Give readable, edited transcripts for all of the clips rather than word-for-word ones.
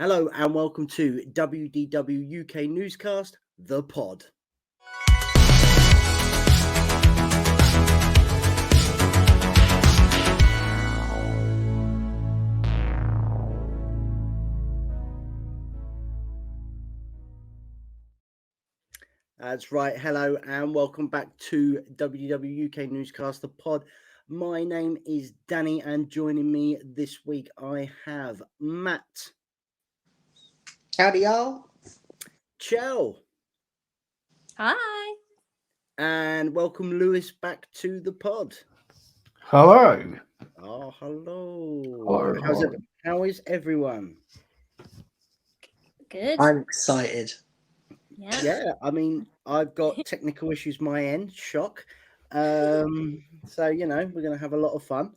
Hello and welcome to WDW UK Newscast, the pod. That's right. Hello and welcome back to WDW UK Newscast, the pod. My name is Danny and joining me this week I have Matt. Howdy, y'all. Chell. Hi. And welcome Lewis back to the pod. Hello. Oh, hello. Hello. How is everyone? Good. I'm excited. Yeah, I mean, I've got technical issues my end, shock. So, we're going to have a lot of fun.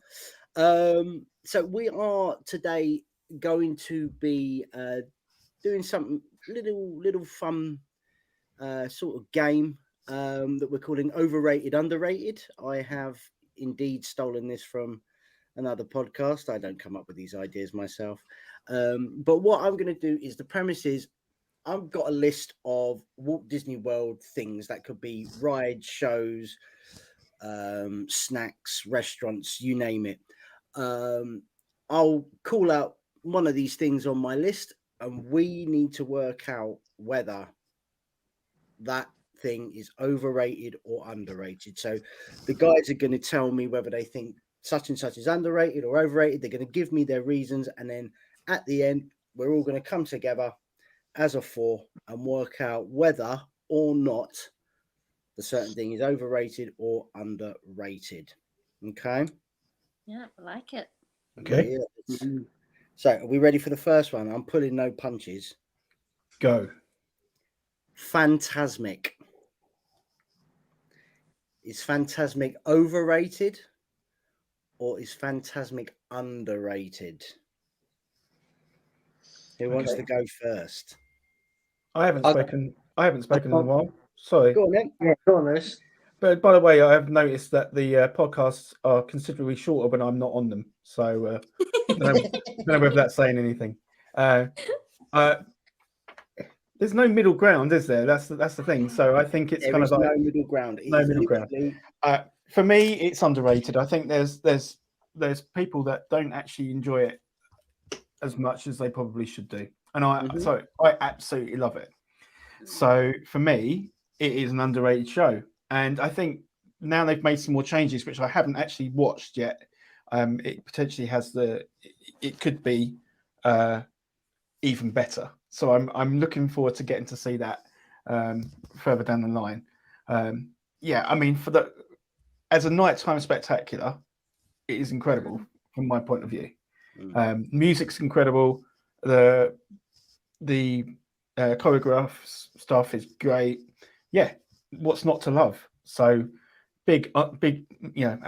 So we are today going to be doing something little fun sort of game that we're calling Overrated, Underrated. I have indeed stolen this from another podcast. I don't come up with these ideas myself. But what I'm going to do is the premise is I've got a list of Walt Disney World things that could be rides, shows, snacks, restaurants, you name it. I'll call out one of these things on my list, and we need to work out whether that thing is overrated or underrated. So the guys are going to tell me whether they think such and such is underrated or overrated. They're going to give me their reasons, and then at the end, we're all going to come together as a four and work out whether or not the certain thing is overrated or underrated. Okay? Yeah, I like it. Okay. Yes. So, are we ready for the first one? I'm pulling no punches. Go. Fantasmic. Is Fantasmic overrated or is Fantasmic underrated? Who wants to go first? I haven't spoken in a while. Sorry. Go on then. Yeah, go on, Lewis. But by the way, I have noticed that the podcasts are considerably shorter when I'm not on them. So I don't know whether that's saying anything. There's no middle ground, is there? That's the thing. So I think it's There kind is of like no middle ground. no middle ground. For me, it's underrated. I think there's people that don't actually enjoy it as much as they probably should do, and I absolutely love it. So for me, it is an underrated show, and I think now they've made some more changes, which I haven't actually watched yet. It potentially has it could be even better. So I'm looking forward to getting to see that further down the line. I mean, as a nighttime spectacular, it is incredible from my point of view. Music's incredible. The choreograph stuff is great. Yeah, what's not to love? So big, a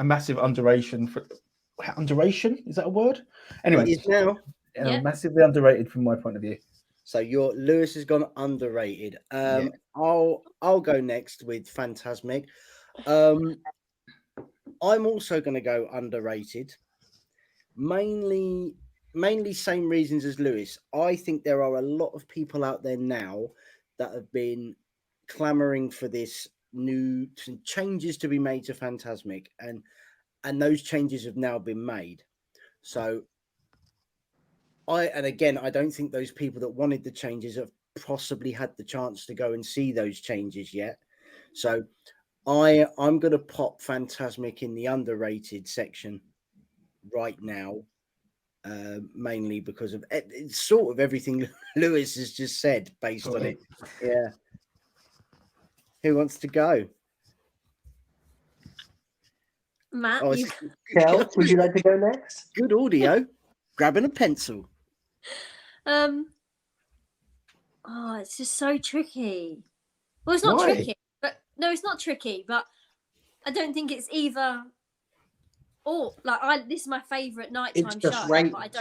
massive underration for underration. Is that a word? Anyway, it is now. Massively underrated from my point of view. So Lewis has gone underrated. I'll go next with Fantasmic. I'm also going to go underrated. Mainly same reasons as Lewis. I think there are a lot of people out there now that have been clamoring for this new changes to be made to Fantasmic, and those changes have now been made. So I don't think those people that wanted the changes have possibly had the chance to go and see those changes yet. So I'm going to pop Fantasmic in the underrated section right now, mainly because of it's sort of everything Lewis has just said based on it. Yeah. Who wants to go? Matt, Kel, would you like to go next? Good audio. Grabbing a pencil. It's just so tricky. Well, it's not tricky, but no, it's not tricky, but I don't think it's either or. Like, this is my favourite nighttime show, but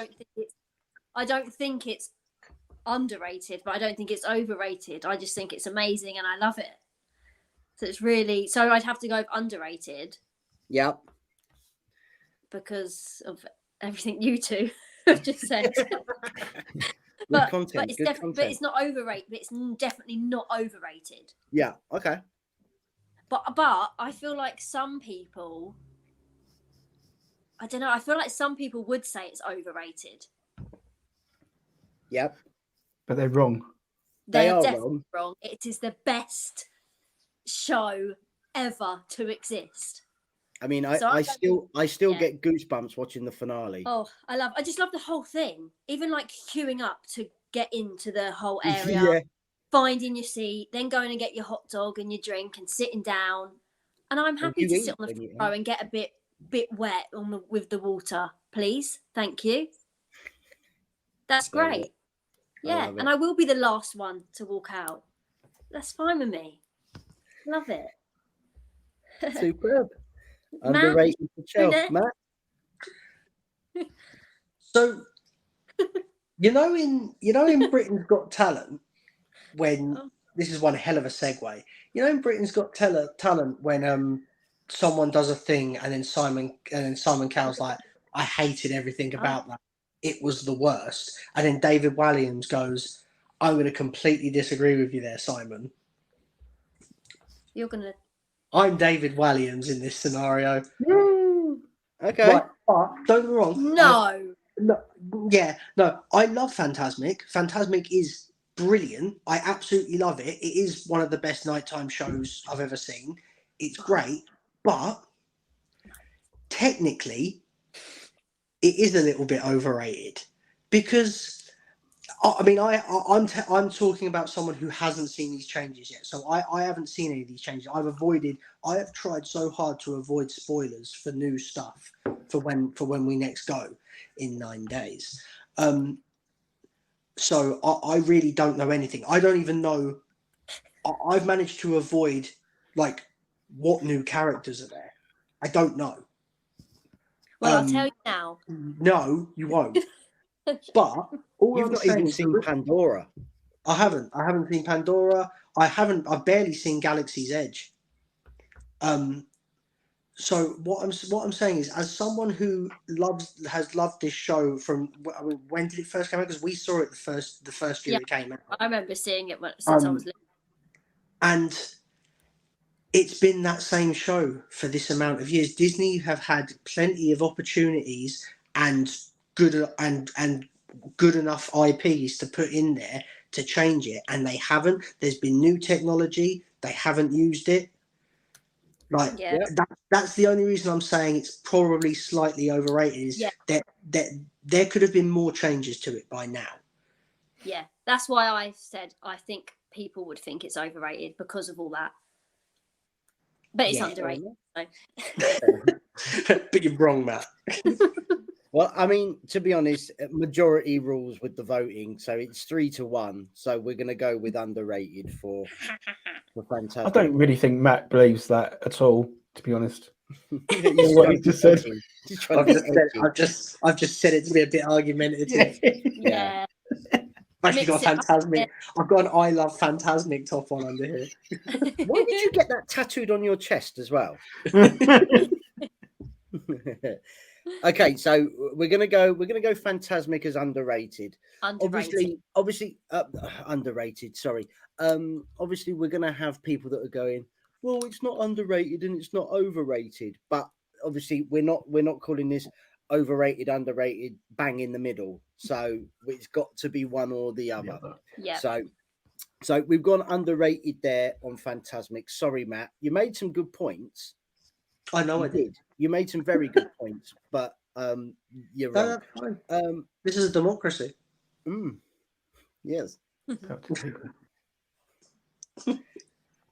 I don't think it's underrated, but I don't think it's overrated. I just think it's amazing and I love it. So it's really, so I'd have to go with underrated. Yep. Because of everything you two have just said. but content. it's Good definitely, but content. it's not overrated. But it's definitely not overrated. Yeah. Okay. But I feel like some people, I don't know. I feel like some people would say it's overrated. Yep. But they're wrong. They They're are definitely wrong. wrong. It is the best show ever to exist. I mean, So I still yeah. get goosebumps watching the finale. Oh, I just love the whole thing. Even like queuing up to get into the whole area, Yeah. finding your seat, then going and get your hot dog and your drink and sitting down. And I'm happy you to eat sit on the when you front row and get a bit wet with the water, please. Thank you. That's Love great. it. Yeah, love and it. I will be the last one to walk out. That's fine with me. Love it. Superb. Matt, Underrated for shelf. next? Matt. So, in Britain's Got Talent, when this is one hell of a segue. In Britain's Got Talent, when someone does a thing and then Simon Cowell's like, I hated everything about that. It was the worst. And then David Walliams goes, I'm going to completely disagree with you there, Simon. You're gonna. I'm David Walliams in this scenario. Okay. Right, but don't get me wrong. No. I love Fantasmic. Fantasmic is brilliant. I absolutely love it. It is one of the best nighttime shows I've ever seen. It's great, but technically, it is a little bit overrated because I'm talking about someone who hasn't seen these changes yet. So I haven't seen any of these changes. I have tried so hard to avoid spoilers for new stuff for when we next go in 9 days. So I really don't know anything. I don't even know. I've managed to avoid like what new characters are there. I don't know. Well, I'll tell you now. No, you won't. But You've not even seen Pandora. I haven't seen Pandora. I've barely seen Galaxy's Edge. So what I'm saying is, as someone who has loved this show from, when did it first come out? Because we saw it the first year it came out. I remember seeing it since I was little. And it's been that same show for this amount of years. Disney have had plenty of opportunities and good enough IPs to put in there to change it, and they haven't. There's been new technology, they haven't used it. Like that's the only reason I'm saying it's probably slightly overrated. Is that there could have been more changes to it by now. Yeah, that's why I said I think people would think it's overrated because of all that. But it's underrated. So. But you're wrong, Matt. Well, I mean, to be honest, majority rules with the voting, so it's 3-1. So we're going to go with underrated for Fantastic. I don't really think Matt believes that at all, to be honest. What he just said. I've just said it to be a bit argumentative. Yeah. I've actually got Fantasmic. I've got an I Love Fantasmic top on under here. Why did you get that tattooed on your chest as well? Okay, so we're gonna go Fantasmic as underrated. Obviously, underrated. Sorry. Obviously, we're gonna have people that are going, well, it's not underrated and it's not overrated. But obviously, we're not calling this overrated, underrated, bang in the middle. So it's got to be one or the other. Yeah. So we've gone underrated there on Fantasmic. Sorry, Matt. You made some good points. I know I did. You made some very good points, but you're wrong. That's fine. This is a democracy. Yes.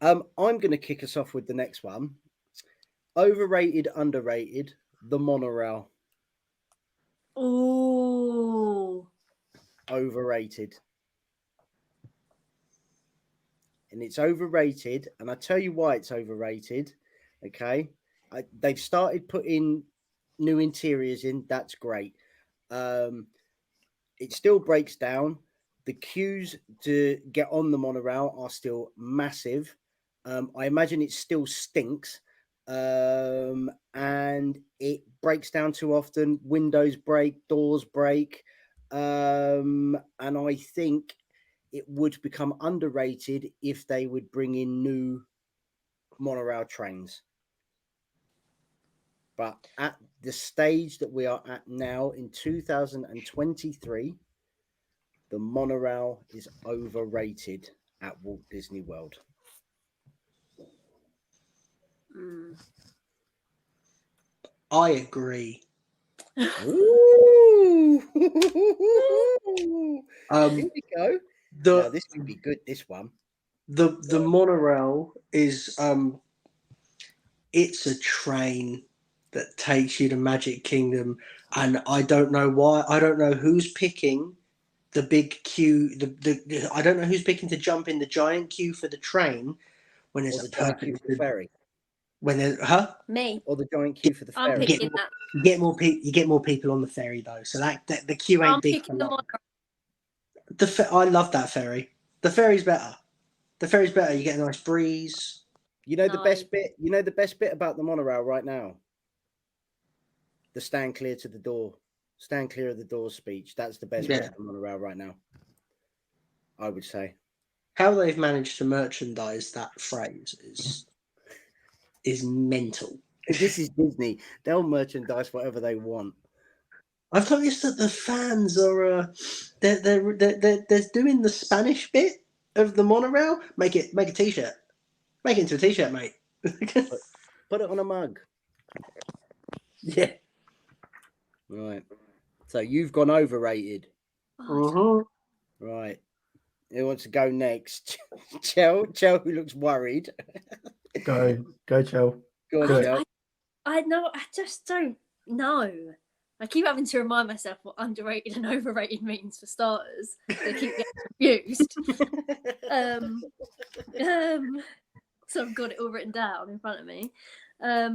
I'm going to kick us off with the next one. Overrated, underrated, the monorail. Ooh. Overrated. And it's overrated, and I tell you why it's overrated. Okay. They've started putting new interiors in. That's great. It still breaks down. The queues to get on the monorail are still massive. I imagine it still stinks. And it breaks down too often. Windows break, doors break. and I think it would become underrated if they would bring in new monorail trains. But at the stage that we are at now in 2023, the monorail is overrated at Walt Disney World. I agree. Ooh. Here we go. Now, this could be good, this one. The monorail is it's a train that takes you to Magic Kingdom, and I don't know why. I don't know who's picking the big queue. I don't know who's picking to jump in the giant queue for the train when there's Or a the giant queue perfect for the ferry. when there's Me. Or the giant queue for the I'm ferry. picking that. You get more people on the ferry though, so that the queue ain't I'm big. picking the monorail. I love that ferry. The ferry's better. The ferry's better. You get a nice breeze. You know the No. best bit. You know the best bit about the monorail right now. The stand clear to the door, stand clear of the door speech. That's the best bit of the monorail right now. I would say. How they've managed to merchandise that phrase is mental. This is Disney. They'll merchandise whatever they want. I've noticed that the fans are they're doing the Spanish bit of the monorail. Make a t-shirt. Make it into a t-shirt, mate. Put it on a mug. Yeah. Right. So you've gone overrated. Oh, Right. Who wants to go next? Chell, who looks worried. Go, Chell. Go on, Chell. I know. I just don't know. I keep having to remind myself what underrated and overrated means for starters. I keep getting confused. So I've got it all written down in front of me. I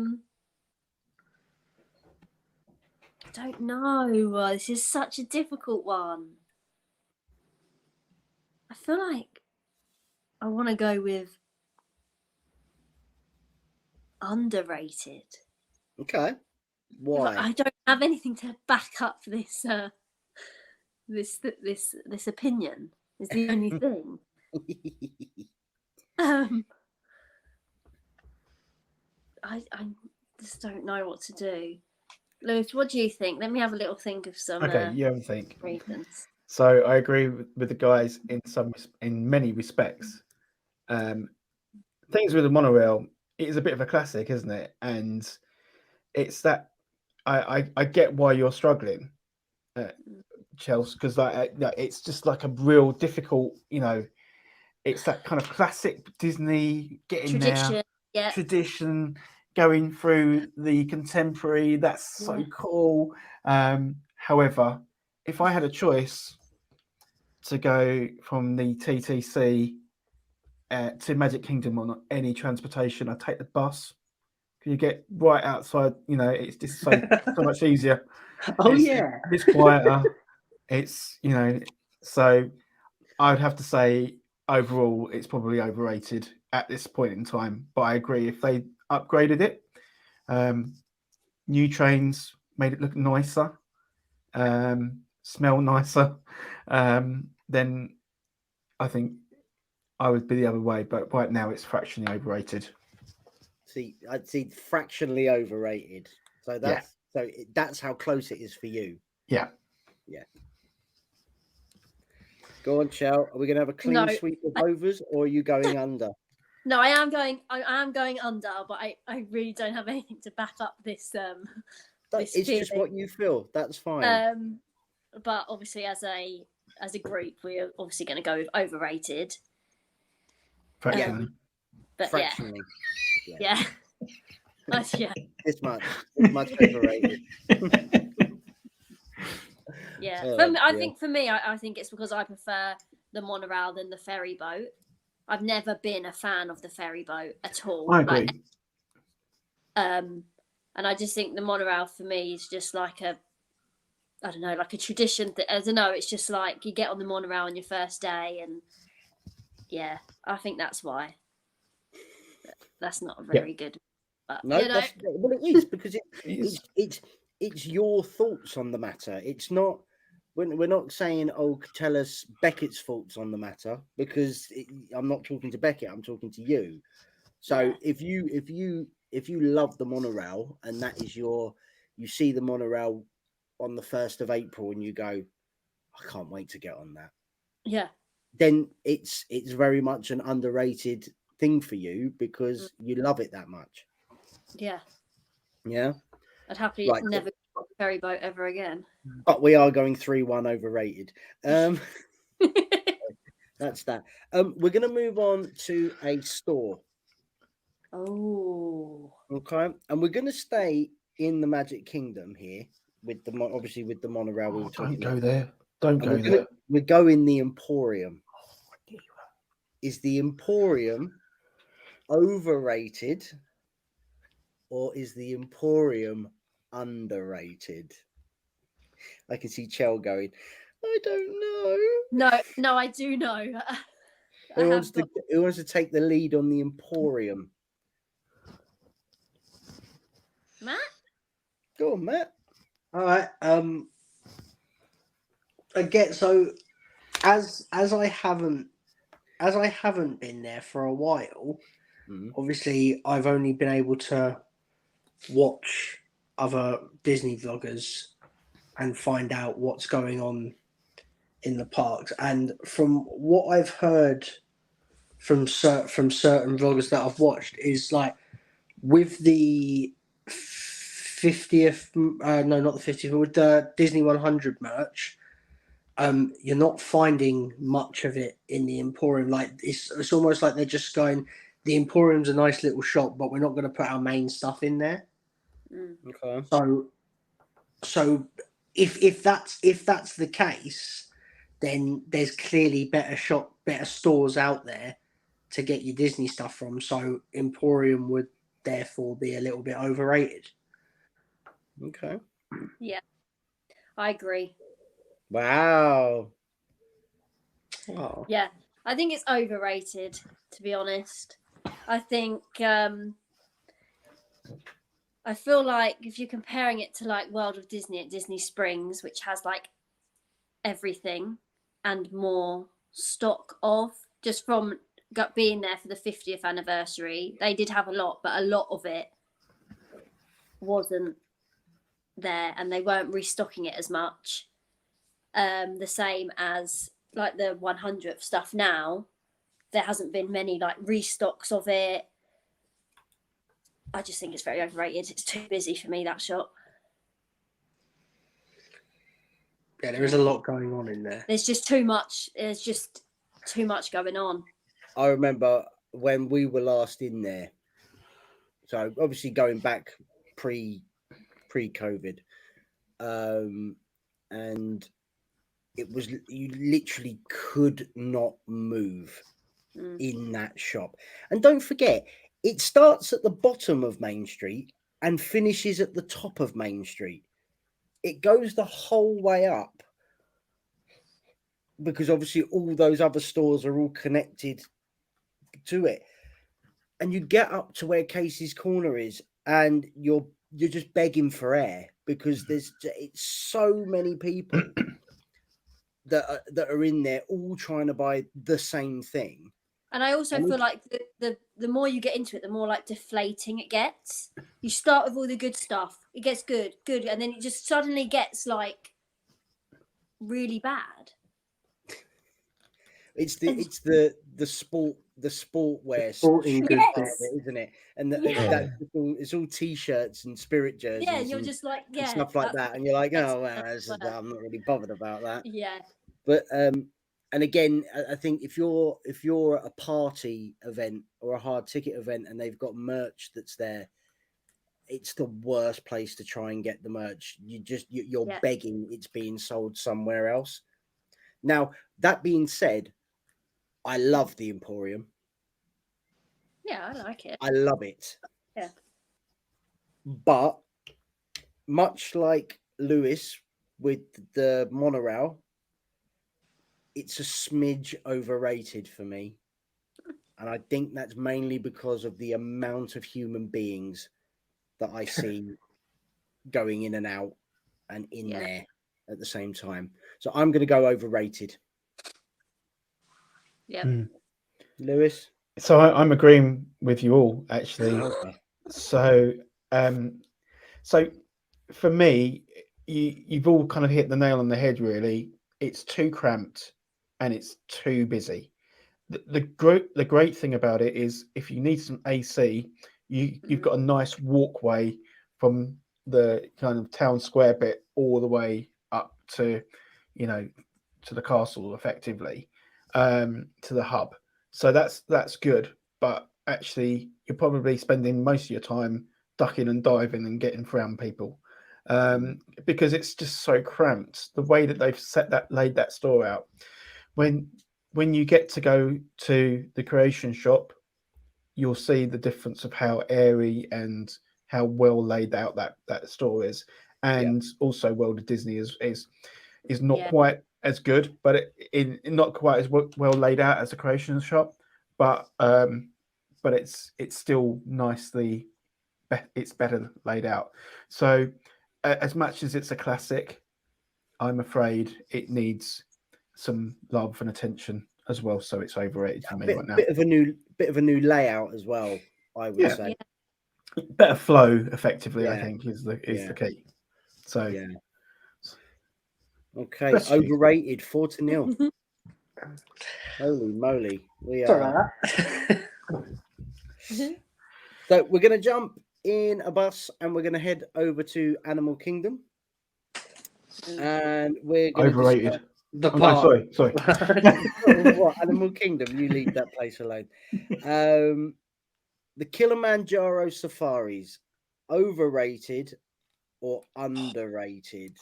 don't know. This is such a difficult one. I feel like I want to go with underrated. Okay. Why? I don't have anything to back up this this opinion. Is the only thing. I just don't know what to do. Lewis, what do you think? Let me have a little think of some. Okay, you have a think. Reasons. So I agree with the guys in many respects. Things with the monorail, it is a bit of a classic, isn't it? And it's that I get why you're struggling, Chelsea, because it's just like a real difficult, it's that kind of classic Disney getting Tradition, there, yeah. tradition, going through the contemporary. That's so cool. However, if I had a choice to go from the TTC to Magic Kingdom on any transportation, I'd take the bus. You get right outside, it's just so much easier. It's quieter. It's, so I would have to say overall it's probably overrated at this point in time. But I agree, if they upgraded it, new trains made it look nicer, smell nicer, then I think I would be the other way. But right now it's fractionally overrated. I'd see fractionally overrated. So that's how close it is for you. Yeah. Go on, Chell. Are we going to have a clean sweep of overs, or are you going under? No, I am going under, but I really don't have anything to back up this. It's just what you feel. That's fine. But obviously, as a group, we're obviously going to go with overrated. Fractionally. But fractionally. Yeah. This much overrated. Yeah. I think for me, I think it's because I prefer the monorail than the ferry boat. I've never been a fan of the ferry boat at all. I agree. And I just think the monorail for me is just like a tradition. I don't know. It's just like you get on the monorail on your first day, and I think that's why. That's not very good. But, no, it is because it's your thoughts on the matter. It's not we're not saying, oh, tell us Beckett's thoughts on the matter, because I'm not talking to Beckett, I'm talking to you. So Yeah. if you love the monorail, and that is you see the monorail on the 1st of April and you go, I can't wait to get on that, Yeah. then it's very much an underrated thing for you because you love it that much. Yeah. Yeah. I'd happily Right. never go on a ferry boat ever again. But we are going 3-1 overrated. That's that. We're going to move on to a store. Oh. Okay. And we're going to stay in the Magic Kingdom here with obviously with the monorail we were talking Don't go about. there. Don't go there. We're going the Emporium. Is the Emporium overrated, or is the Emporium underrated? I can see Chell going, I don't know. No, I do know. Who wants to take the lead on the Emporium? Matt? Go on, Matt. All right. Again, so as I haven't been there for a while, obviously I've only been able to watch other Disney vloggers and find out what's going on in the parks. And from what I've heard from certain vloggers that I've watched, is like with the 50th, no, not the 50th, but with the Disney 100 merch, you're not finding much of it in the Emporium. Like it's almost like they're just going, the Emporium's a nice little shop, but we're not going to put our main stuff in there. Okay. So if that's the case, then there's clearly better stores out there to get your Disney stuff from. So Emporium would therefore be a little bit overrated. Okay. Yeah, I agree. Wow. Oh. Yeah, I think it's overrated, to be honest. I think I feel like if you're comparing it to like World of Disney at Disney Springs, which has like everything and more stock of, just from being there for the 50th anniversary, they did have a lot, but a lot of it wasn't there and they weren't restocking it as much. The same as like the 100th stuff now, there hasn't been many like restocks of it. I just think it's very overrated. It's too busy for me, that shop. Yeah, there is a lot going on in there. There's just too much. There's just too much going on. I remember when we were last in there. So obviously going back pre-COVID, and it was, you literally could not move in that shop. And don't forget, it starts at the bottom of Main Street and finishes at the top of Main Street. It goes the whole way up because obviously all those other stores are all connected to it. And you get up to where Casey's Corner is and you're just begging for air because it's so many people that are in there all trying to buy the same thing. And I also feel like the more you get into it, the more like deflating it gets. You start with all the good stuff, it gets good, and then it just suddenly gets like really bad. It's the sportwear Sporting shit, goods. isn't it? And it's all t-shirts and spirit jerseys. Yeah, you're just like and stuff like that, and you're like, oh well, I'm not really bothered about that. Yeah. But and again, I think if you're at a party event or a hard ticket event and they've got merch that's there, it's the worst place to try and get the merch. You're begging it's being sold somewhere else. Now, that being said, I love the Emporium. Yeah, I like it. I love it. Yeah. But much like Lewis with the monorail, it's a smidge overrated for me. And I think that's mainly because of the amount of human beings that I see going in and out and in there. at the same time. So I'm going to go overrated. Yeah. Lewis? So I'm agreeing with you all, actually. Okay. So, so for me, you've all kind of hit the nail on the head, really. It's too cramped and it's too busy. The great thing about it is if you need some AC, you've got a nice walkway from the kind of town square bit all the way up to, to the castle, effectively, to the hub. So that's good. But actually, you're probably spending most of your time ducking and diving and getting around people, because it's just so cramped. The way that they've laid that store out, when you get to go to the creation shop, you'll see the difference of how airy and how well laid out that store is, and also World of Disney is not quite as good, but not quite as well laid out as a creation shop, but it's still nicely, it's better laid out. So as much as it's a classic, I'm afraid it needs some love and attention as well, so it's overrated for me right now. Bit of a new layout as well, I would say. Better flow, effectively, I think is the key. So okay, overrated 4-0. Holy moly, we are. Sorry about that. So we're going to jump in a bus and we're going to head over to Animal Kingdom, and we're going overrated. to The park. Sorry. What, Animal Kingdom? You leave that place alone. The Kilimanjaro safaris, overrated or underrated?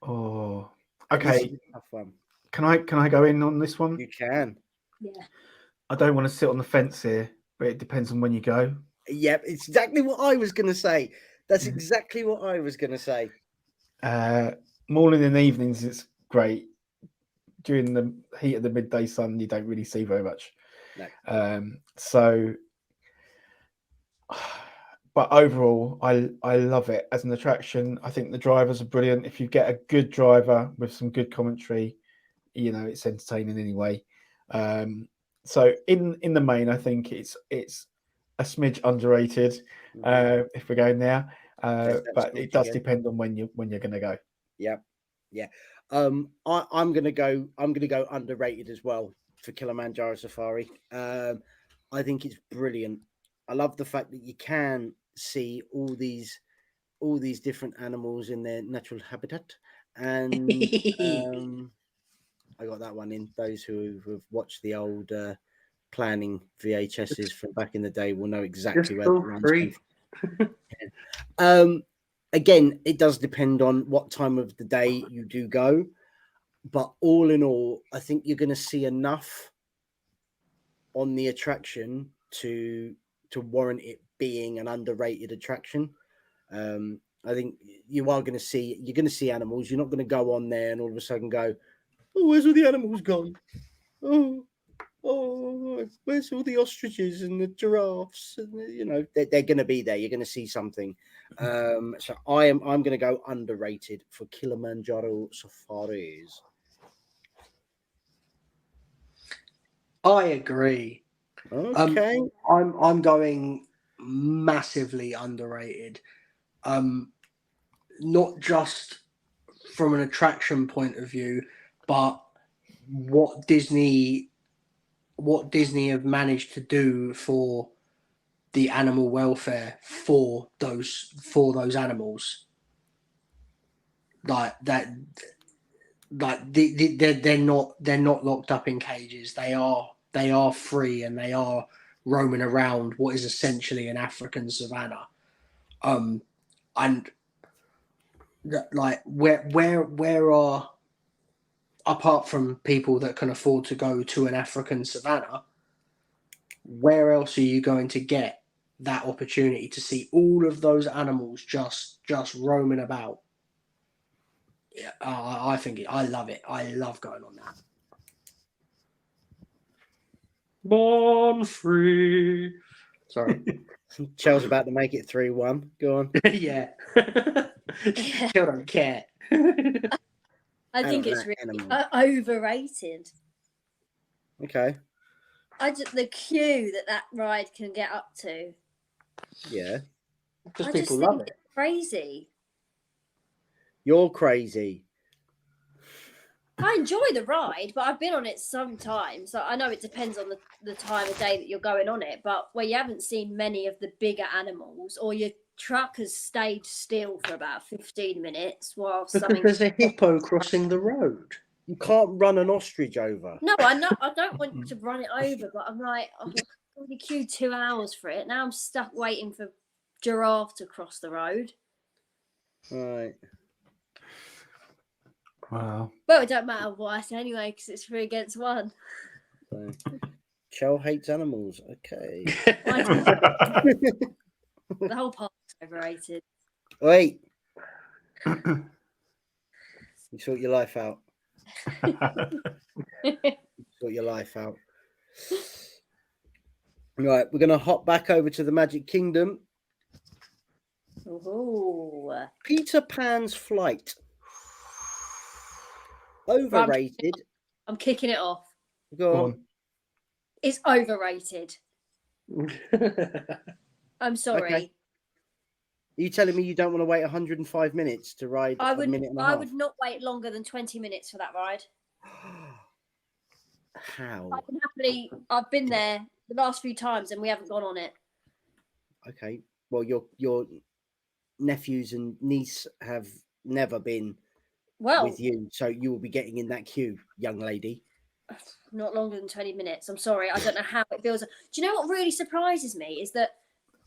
Oh, okay. Tough one. Can I go in on this one? You can. Yeah. I don't want to sit on the fence here, but it depends on when you go. Yep, it's exactly what I was going to say. That's exactly what I was going to say. Morning and evenings, it's great. During the heat of the midday sun, you don't really see very much. No. But overall, I love it as an attraction. I think the drivers are brilliant. If you get a good driver with some good commentary, it's entertaining anyway. So in the main, I think it's a smidge underrated, if we're going there. But it does depend on when you're going to go. Yeah. I'm gonna go underrated as well for Kilimanjaro Safari. I think it's brilliant. I love the fact that you can see all these different animals in their natural habitat, and I got that one in. Those who have watched the old planning VHSs from back in the day will know exactly where the lines come from. Again, it does depend on what time of the day you do go, but all in all, I think you're going to see enough on the attraction to warrant it being an underrated attraction. I think you're going to see animals. You're not going to go on there and all of a sudden go, "Oh, where's all the animals gone? Oh, where's all the ostriches and the giraffes?" And, they're going to be there. You're going to see something. So I'm going to go underrated for Kilimanjaro safaris. I agree. Okay. I'm going massively underrated. Not just from an attraction point of view, but what Disney have managed to do for the animal welfare for those animals. Like that, they're not locked up in cages. They are free and they are roaming around what is essentially an African savanna. And like where are, apart from people that can afford to go to an African savanna, where else are you going to get that opportunity to see all of those animals just roaming about? Yeah, I think I love it. I love going on that. Born free. Sorry. Chel's about to make it 3-1. Go on. Yeah. Still don't care. I think it's really Animal. overrated. Okay. The queue that ride can get up to. Yeah. Because I people just love think it. it's crazy. You're crazy. I enjoy the ride, but I've been on it sometimes. So I know it depends on the time of day that you're going on it, but where you haven't seen many of the bigger animals, or your truck has stayed still for about 15 minutes while Because something. there's a hippo crossing the road. You can't run an ostrich over. No, I know. I don't want to run it over, but I'm like, I've already queued 2 hours for it. Now I'm stuck waiting for giraffe to cross the road. Right. Wow. Well, it don't matter what anyway, because it's 3 against 1. So, Chel hates animals. Okay. The whole park's overrated. Wait. You sort your life out. Sort your life out. Right, we're going to hop back over to the Magic Kingdom. Ooh. Peter Pan's Flight. Overrated. I'm kicking it off. Go on. It's overrated. I'm sorry. Okay. Are you telling me you don't want to wait 105 minutes to ride a minute and a half? I would not wait longer than 20 minutes for that ride. How? I can happily. I've been there the last few times and we haven't gone on it. Okay. Well, your nephews and niece have never been with you, so you will be getting in that queue, young lady. Not longer than 20 minutes. I'm sorry. I don't know how it feels. Do you know what really surprises me is that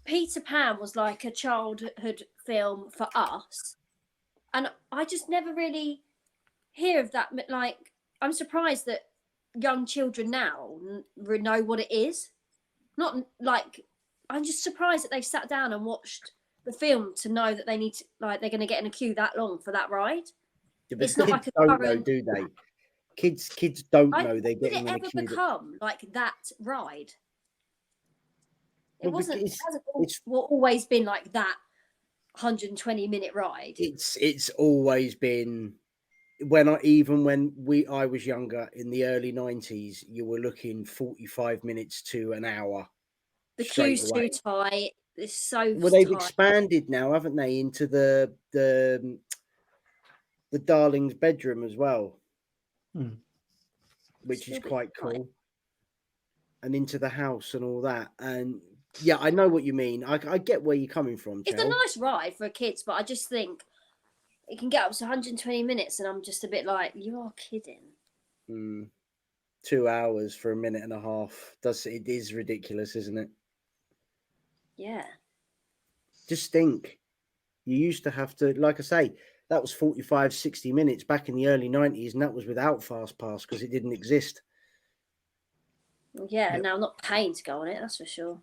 Peter Pan was like a childhood film for us, and I just never really hear of that. Like, I'm surprised that young children now know what it is. Not like, I'm just surprised that they've sat down and watched the film to know that they need to, like, they're going to get in a queue that long for that ride. Yeah, it's not like a don't current... know, do they? Kids don't know they're getting in a queue. Did it ever become like that ride? It wasn't. It hasn't always been like that 120-minute ride. It's always been. When I was younger in the early 90s, you were looking 45 minutes to an hour. The queue's too tight. It's so. Well, they've expanded now, haven't they, into the Darling's bedroom as well, which is quite cool, and into the house and all that. And yeah, I know what you mean. I get where you're coming from, Chel. It's a nice ride for kids, but I just think it can get up to 120 minutes, and I'm just a bit like, you are kidding. 2 hours for a minute and a half. It is ridiculous, isn't it? Yeah. Just think, you used to have to, like I say, that was 45, 60 minutes back in the early 90s, and that was without Fast Pass because it didn't exist. Yeah, now I'm not paying to go on it, that's for sure.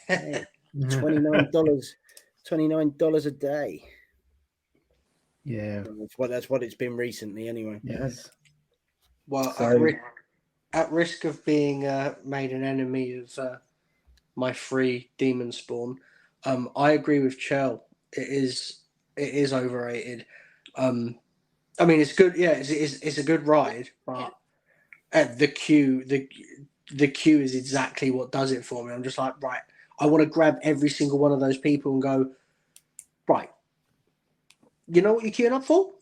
Hey, $29 a day. Yeah. That's what it's been recently anyway. Yes. Well, So, at risk of being made an enemy of my free demon spawn, I agree with Chel. It is overrated. I mean, it's good. Yeah, it's a good ride, but the queue is exactly what does it for me. I'm just like, right, I want to grab every single one of those people and go, right, you know what you're queuing up for?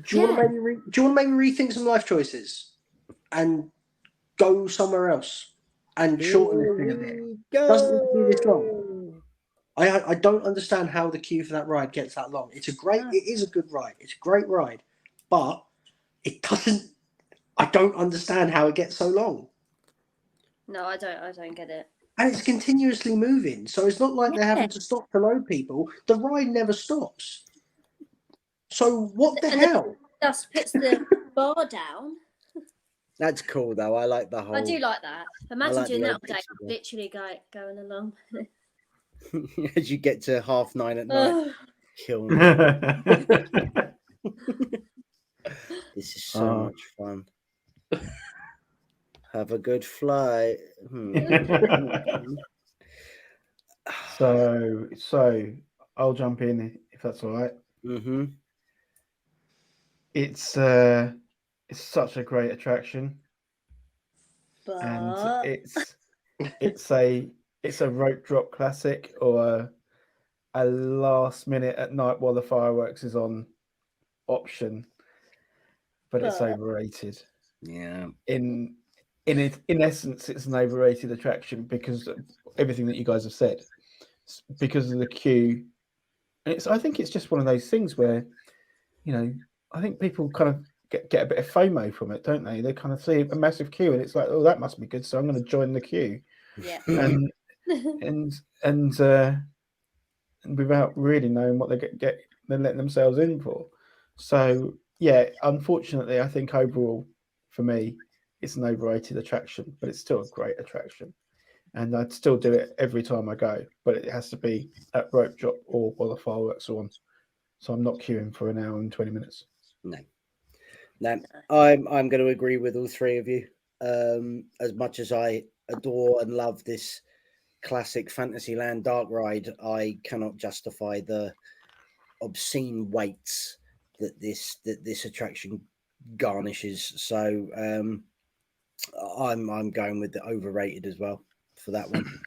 Do you want to maybe rethink some life choices and go somewhere else and shorten this thing a bit? Doesn't need to be this long. I don't understand how the queue for that ride gets that long. It is a good ride. It's a great ride, but it doesn't. I don't understand how it gets so long. No, I don't get it. And it's continuously moving, so it's not like they're having to stop to load people. The ride never stops. So what the hell? Just puts the bar down. That's cool though. I like the whole. I do like that. Imagine doing that all day, literally going along. As you get to 9:30 at night, kill me. This is so much fun. Have a good flight. So I'll jump in if that's all right. Mm-hmm. It's such a great attraction, and But it's a rope drop classic or a last minute at night while the fireworks is on option, but it's overrated. Yeah. In essence, it's an overrated attraction because of everything that you guys have said, because of the queue. I think it's just one of those things where, I think people kind of get a bit of FOMO from it, don't they? They kind of see a massive queue and it's like, oh, that must be good, so I'm going to join the queue, yeah. and without really knowing what they're letting themselves in for. So yeah, unfortunately, I think overall, for me, it's an overrated attraction, but it's still a great attraction, and I'd still do it every time I go. But it has to be at rope drop or while the fireworks are on. So I'm not queuing for an hour and 20 minutes. No, I'm going to agree with all three of you. As much as I adore and love this classic Fantasyland dark ride, I cannot justify the obscene weights that this attraction garnishes. So I'm going with the overrated as well for that one.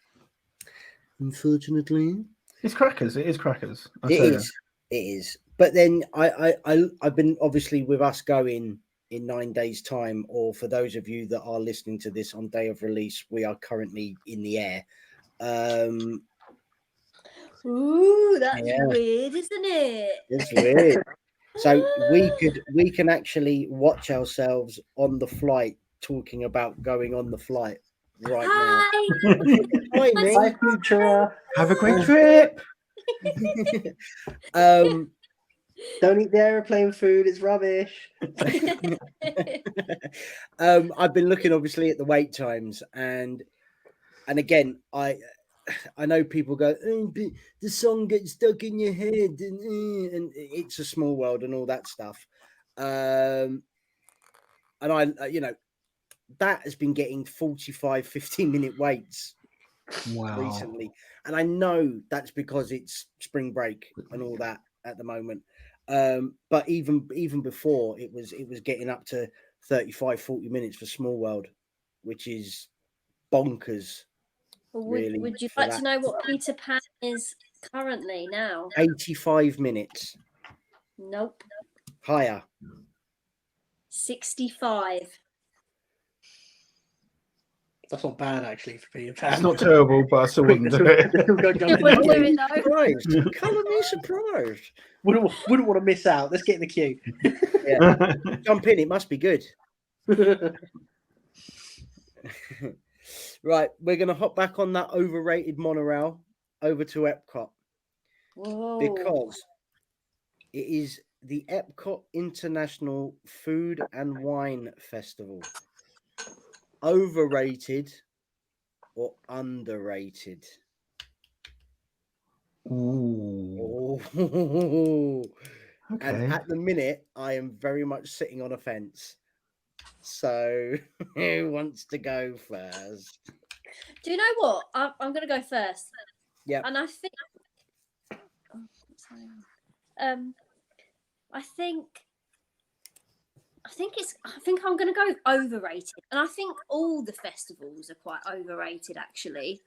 Unfortunately, it's crackers. It is crackers. It is. But then I've been, obviously, with us going in 9 days' time, or for those of you that are listening to this on day of release, we are currently in the air. Ooh, that's weird, isn't it? It's weird. So we can actually watch ourselves on the flight talking about going on the flight right now. Hi, mate. Hi, future. Have a great trip. Don't eat the aeroplane food, it's rubbish. I've been looking obviously at the wait times, and again, I know people go, oh, the song gets stuck in your head, and It's a Small World and all that stuff. And I, that has been getting 45, 15-minute waits recently. And I know that's because it's spring break and all that at the moment. But even before, it was getting up to 35, 40 minutes for Small World, which is bonkers. Really, would you like to know what Peter Pan is currently now? 85 minutes. Nope. Higher. 65. That's not bad, actually, for Peter Pan. It's not terrible, but I still wouldn't do it. Colour me surprised. Wouldn't want to miss out. Let's get in the queue. Yeah. Jump in. It must be good. Right, we're going to hop back on that overrated monorail over to Epcot. Whoa. Because it is the Epcot International Food and Wine Festival. Overrated or underrated? Ooh. Oh. Okay. And at the minute, I am very much sitting on a fence. So, who wants to go first? Do you know what? I'm going to go first. Yeah. And I think, I think I'm going to go overrated. And I think all the festivals are quite overrated, actually.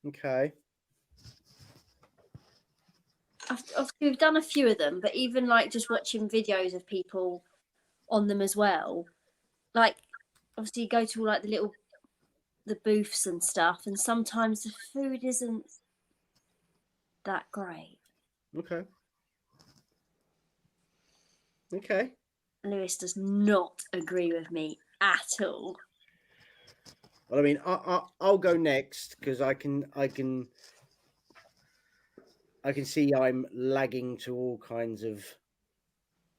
Okay. We've done a few of them, but even like just watching videos of people on them as well. Like, obviously, you go to all like the booths and stuff, and sometimes the food isn't that great. Okay. Okay. Lewis does not agree with me at all. Well, I mean, I'll go next because I can see I'm lagging to all kinds of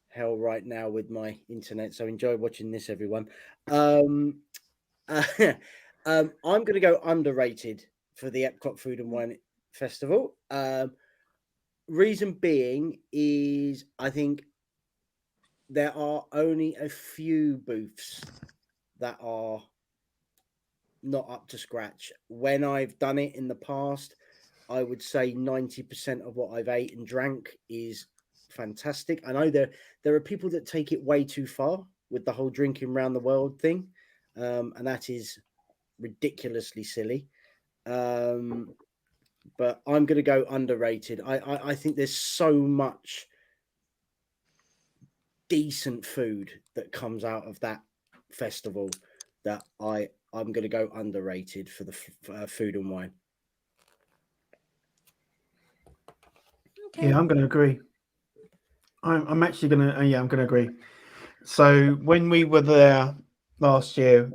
hell right now with my internet. So enjoy watching this, everyone. I'm going to go underrated for the Epcot Food and Wine Festival. Reason being is I think there are only a few booths that are not up to scratch. When I've done it in the past, I would say 90% of what I've ate and drank is fantastic. I know there are people that take it way too far with the whole drinking around the world thing, and that is ridiculously silly. But I'm going to go underrated. I think there's so much decent food that comes out of that festival that I'm going to go underrated for the food and wine. Okay. Yeah, I'm going to agree. I'm actually going to, I'm going to agree. So when we were there last year,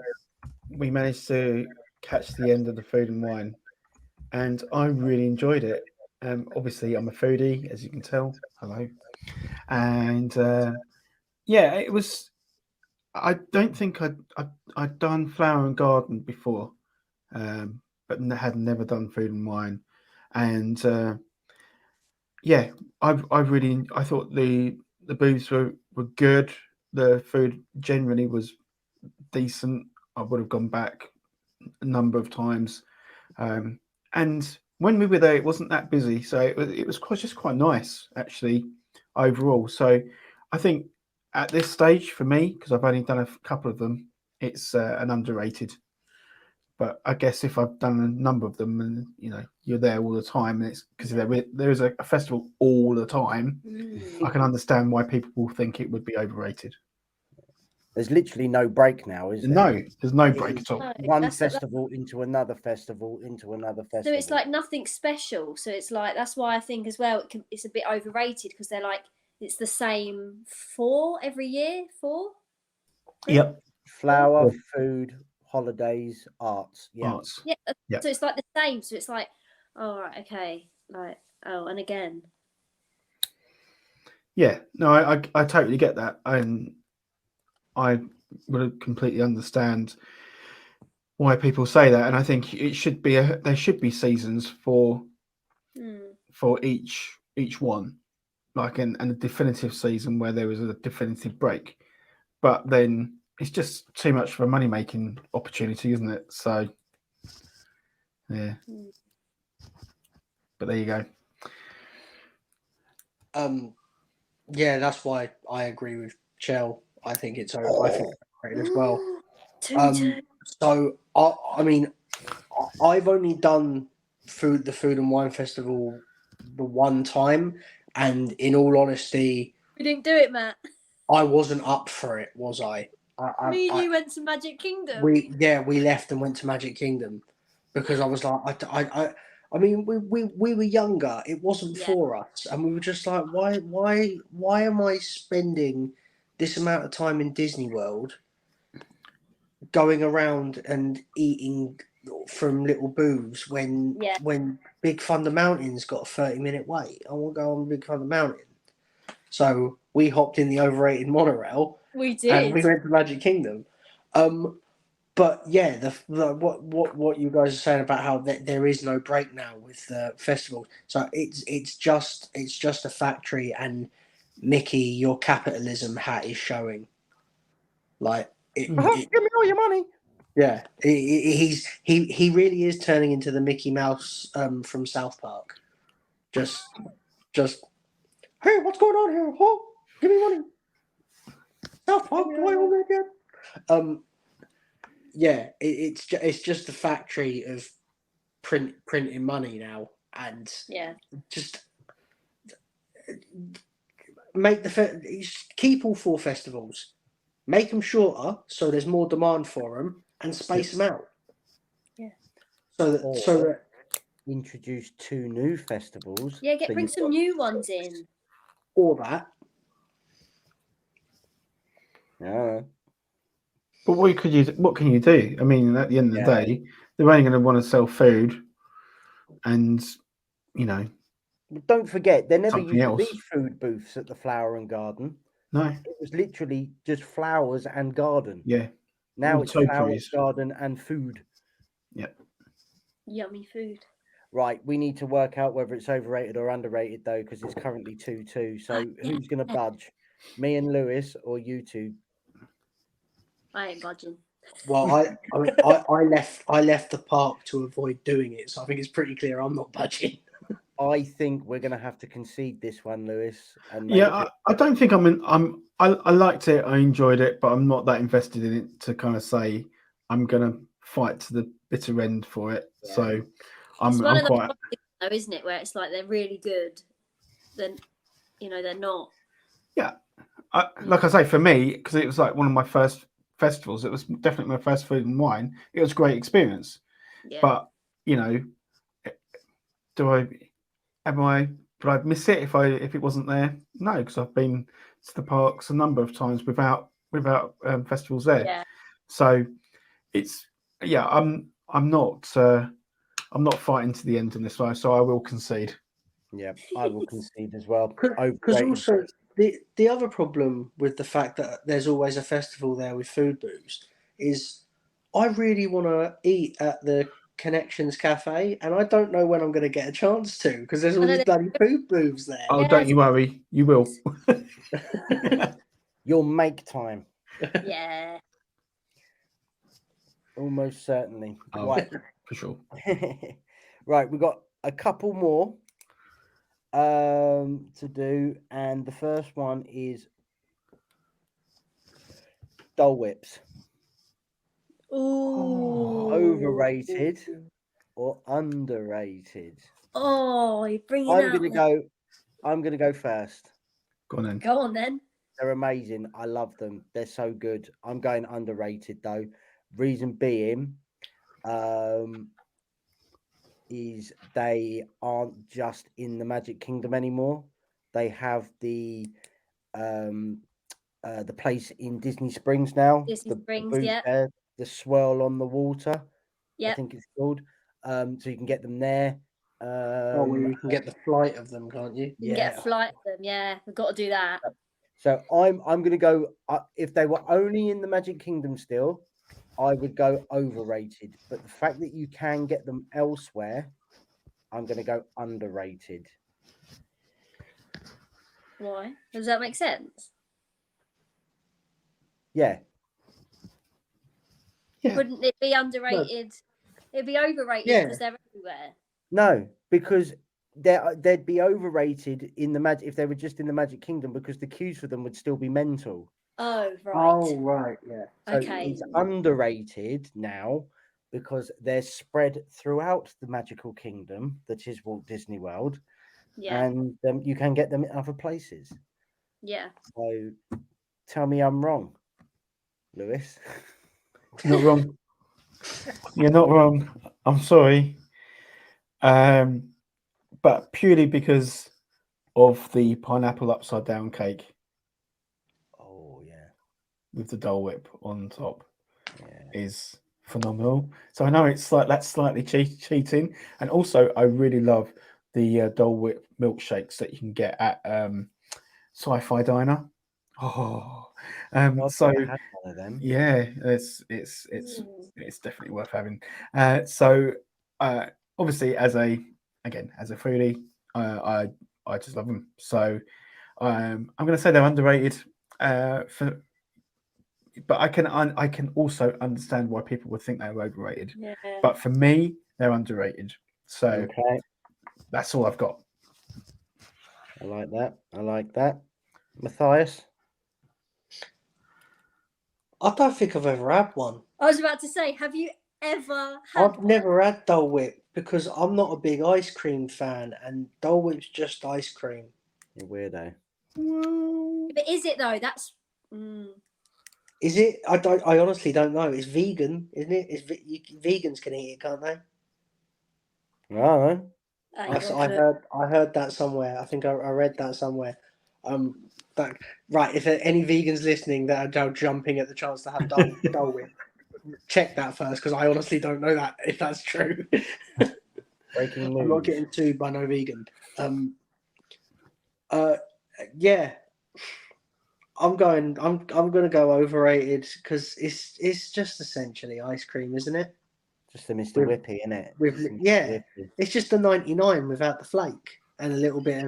we managed to catch the end of the food and wine, and I really enjoyed it. Obviously, I'm a foodie, as you can tell. Hello. And yeah, it was. I don't think I'd done flower and garden before, but had never done food and wine, and yeah, I thought the booths were good. The food generally was decent. I would have gone back a number of times, and when we were there, it wasn't that busy, so it was quite nice actually overall. So I think at this stage for me, because I've only done a couple of them, it's an underrated. But I guess if I've done a number of them, and you're there all the time, and it's because there is a festival all the time, I can understand why people will think it would be overrated. There's literally no break now, is there? No, there's no break at all. One festival into another festival into another festival. So it's like nothing special. So it's like, that's why I think as well it's a bit overrated, because they're like, it's the same 4 every year. 4. Yep. Flower, food, holidays, arts. Yeah. Arts. Yeah. Yep. So it's like the same. So it's like, oh right, okay, like, oh, and again. Yeah. No, I totally get that, and I would completely understand why people say that, and I think it should be there should be seasons for each one, like and a definitive season where there was a definitive break. But then it's just too much of a money making opportunity, isn't it? So yeah. But there you go. Yeah, that's why I agree with Chell. I think it's overrated as well. So I mean, I've only done the Food and Wine Festival the one time, and in all honesty, We didn't do it, Matt. I wasn't up for it, was I? Me and you went to Magic Kingdom. We left and went to Magic Kingdom because I was like, I mean, we were younger. It wasn't for us, and we were just like, why am I spending this amount of time in Disney World, going around and eating from little booths when Big Thunder Mountain's got a 30-minute wait? I want to go on Big Thunder Mountain. So we hopped in the overrated monorail. We did. And we went to Magic Kingdom. But yeah, what you guys are saying about how there is no break now with the festival. So it's just a factory, and Mickey, your capitalism hat is showing. Like give me all your money. Yeah, he really is turning into the Mickey Mouse from South Park. Just hey, what's going on here? Oh, give me money. South Park, do I own it yet? Yeah, it's just a factory of printing money now, and just make keep all 4 festivals, make them shorter so there's more demand for them, and space them out. Yeah. So that introduce 2 new festivals. Yeah, bring some new ones in. Or that. Yeah. But what can you do? I mean, at the end of the day, they're only going to want to sell food, and don't forget, there never used to else. be food booths at the Flower and Garden. No, it was literally just flowers and garden. Yeah. Now it's flowers, garden, and food. Yeah. Yummy food. Right, we need to work out whether it's overrated or underrated though, because it's currently 2-2. So who's going to budge? Me and Lewis, or you two? I ain't budging. Well, I left the park to avoid doing it, so I think it's pretty clear I'm not budging. I think we're going to have to concede this one, Lewis. And Yeah, I don't think I liked it. I enjoyed it, but I'm not that invested in it to kind of say I'm going to fight to the bitter end for it. Yeah. So It's one I'm of those quite. things, though, isn't it? Where it's like they're really good, then they're not. Yeah, like I say, for me, because it was like one of my first festivals. It was definitely my first Food and Wine. It was a great experience. Yeah. But would I miss it if it wasn't there? No, because I've been to the parks a number of times without festivals there. Yeah. So it's I'm not fighting to the end in this one, so I will concede. Yeah, I will concede as well. Because also the other problem with the fact that there's always a festival there with food booths is I really want to eat at the Connections Cafe, and I don't know when I'm going to get a chance to because there's all these bloody food booths there. Oh, don't you worry, you will. You'll make time. Yeah. Almost certainly. Oh, right, for sure. Right, we've got a couple more to do, and the first one is Dole Whips. Ooh. Overrated or underrated? Oh, you're bringing out. I'm gonna go first. Go on then. Go on then. They're amazing. I love them. They're so good. I'm going underrated though. Reason being, is they aren't just in the Magic Kingdom anymore. They have the place in Disney Springs now. Disney Springs, booth yeah. there, the swirl on the water. Yeah. I think it's called. So you can get them there. Well, you can get the flight of them, can't you? You can get a flight of them. Yeah, we've got to do that. So I'm going to go. If they were only in the Magic Kingdom still, I would go overrated. But the fact that you can get them elsewhere, I'm going to go underrated. Why? Does that make sense? Yeah. Wouldn't it be underrated? No. It'd be overrated because they're everywhere. No, because they'd be overrated in the if they were just in the Magic Kingdom because the queues for them would still be mental. Oh right. Oh right, yeah. So it's underrated now because they're spread throughout the magical kingdom that is Walt Disney World. Yeah. And you can get them in other places. Yeah. So tell me I'm wrong, Lewis. Not wrong. You're not wrong. I'm sorry. But purely because of the pineapple upside down cake. Oh yeah. With the Dole Whip on top is phenomenal. So I know it's like that's slightly cheating. And also I really love the Dole Whip milkshakes that you can get at Sci-Fi Diner. Oh, so one of them. Yeah, it's definitely worth having. So obviously, as a foodie, I just love them. So I'm going to say they're underrated. But I can also understand why people would think they're overrated. Yeah. But for me, they're underrated. So that's all I've got. I like that. Matthias? I don't think I've ever had one. I was about to say, have you ever had I've never had Dole Whip because I'm not a big ice cream fan, and Dole Whip's just ice cream. You're weirdo. But is it though? That's. Is it? I honestly don't know. It's vegan, isn't it? Vegans can eat it, can't they? No. I heard that somewhere. I think I read that somewhere. If there are any vegans listening that are jumping at the chance to have Dole Whip, check that first because I honestly don't know that if that's true. Breaking news. I'm not getting sued by no vegan. Yeah. I'm going to go overrated because it's just essentially ice cream, isn't it? Just a Mr. Whippy, isn't it? Whippy. It's just the 99 without the flake and a little bit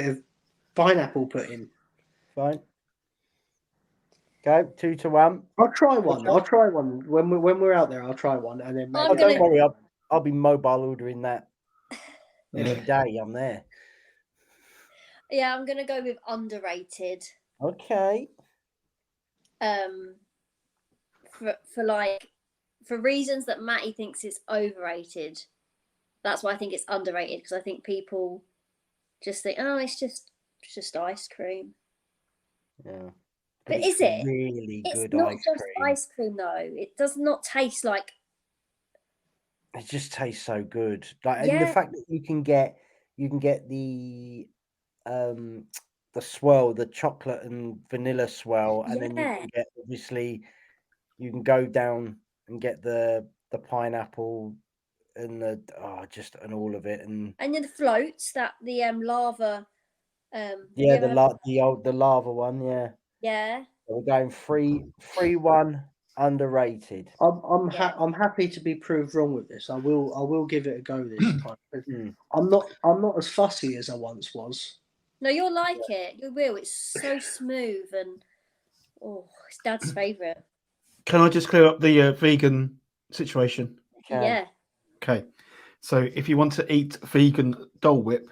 of pineapple put in. Fine. Go 2-1. I'll try one when we're out there. I'll try one and then maybe... don't worry, I'll be mobile ordering that. every day. I'm there. Yeah, I'm gonna go with underrated. Okay. For reasons that Matty thinks it's overrated. That's why I think it's underrated, because I think people just think, oh, it's just ice cream. Yeah. But it's is it? really It's good not ice just cream. ice cream though. It does not taste like. It just tastes so good. Like, and the Yeah. fact that you can get the swirl, the chocolate and vanilla swirl, and then you Yeah. can get, obviously, you can go down and get the pineapple and and all of it, and And then the floats, that the lava. Have you yeah, ever had? the lava one, yeah. Yeah. So we're going 3-1 underrated. I'm Yeah. I'm happy to be proved wrong with this. I will give it a go this time. Mm. I'm not as fussy as I once was. No, you'll like it. You will. It's so smooth and it's Dad's favourite. Can I just clear up the vegan situation? You can. Yeah. Okay. So if you want to eat vegan Dole Whip,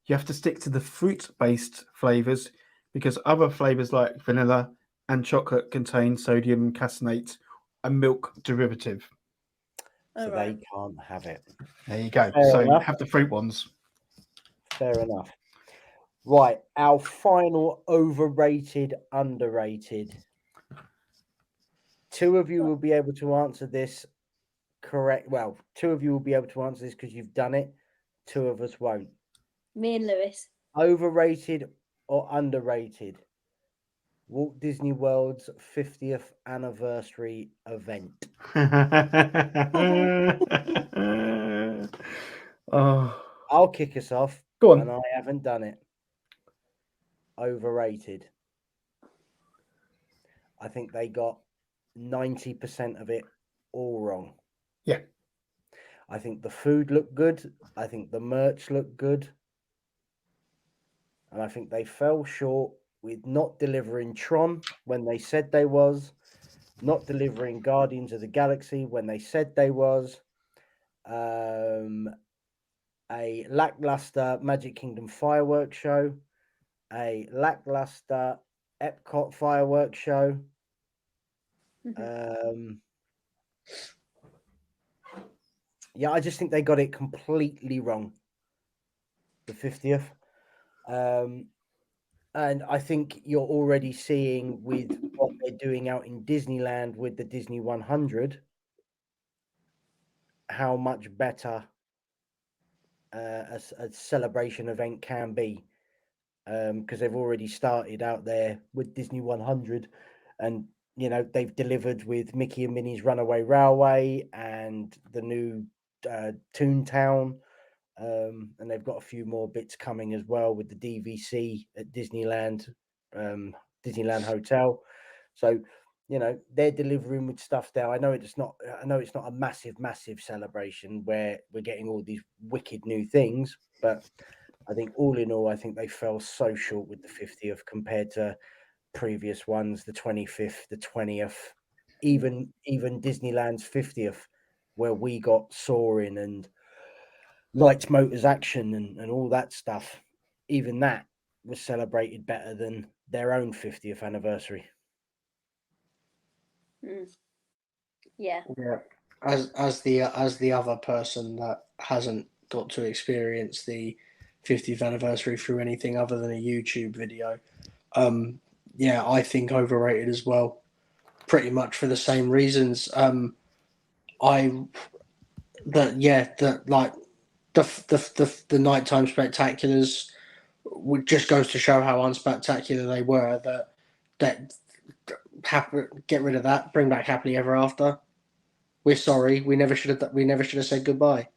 you have to stick to the fruit-based flavors, because other flavors like vanilla and chocolate contain sodium caseinate, a milk derivative. So All they right. can't have it. There you go. Fair So enough. have the fruit ones. Fair enough. Right, our final overrated, underrated. 2 of you will be able to answer this correct. Well, 2 of you will be able to answer this because you've done it. 2 of us won't. Me and Lewis. Overrated or underrated? Walt Disney World's 50th anniversary event. Oh, I'll kick us off. go on. And I haven't done it. Overrated. I think they got 90% of it all wrong. Yeah. I think the food looked good. I think the merch looked good. And I think they fell short with not delivering Tron when they said they was, not delivering Guardians of the Galaxy when they said they was, a lackluster Magic Kingdom fireworks show, a lackluster Epcot fireworks show. Yeah, I just think they got it completely wrong. The 50th. And I think you're already seeing with what they're doing out in Disneyland with the Disney 100, how much better a celebration event can be. Because they've already started out there with Disney 100, and they've delivered with Mickey and Minnie's Runaway Railway and the new Toontown, and they've got a few more bits coming as well with the DVC at Disneyland, Disneyland Hotel. So they're delivering with stuff now. I know it's not a massive celebration where we're getting all these wicked new things, but I think all in all, I think they fell so short with the 50th compared to previous ones, the 25th, the 20th, even Disneyland's 50th, where we got Soaring and Lights, Motors, Action and all that stuff. Even that was celebrated better than their own 50th anniversary. Yeah. Yeah. As the other person that hasn't got to experience the 50th anniversary through anything other than a YouTube video, yeah, I think overrated as well. Pretty much for the same reasons. The nighttime spectaculars just goes to show how unspectacular they were. Get rid of that. Bring back Happily Ever After. We're sorry. We never should have said goodbye.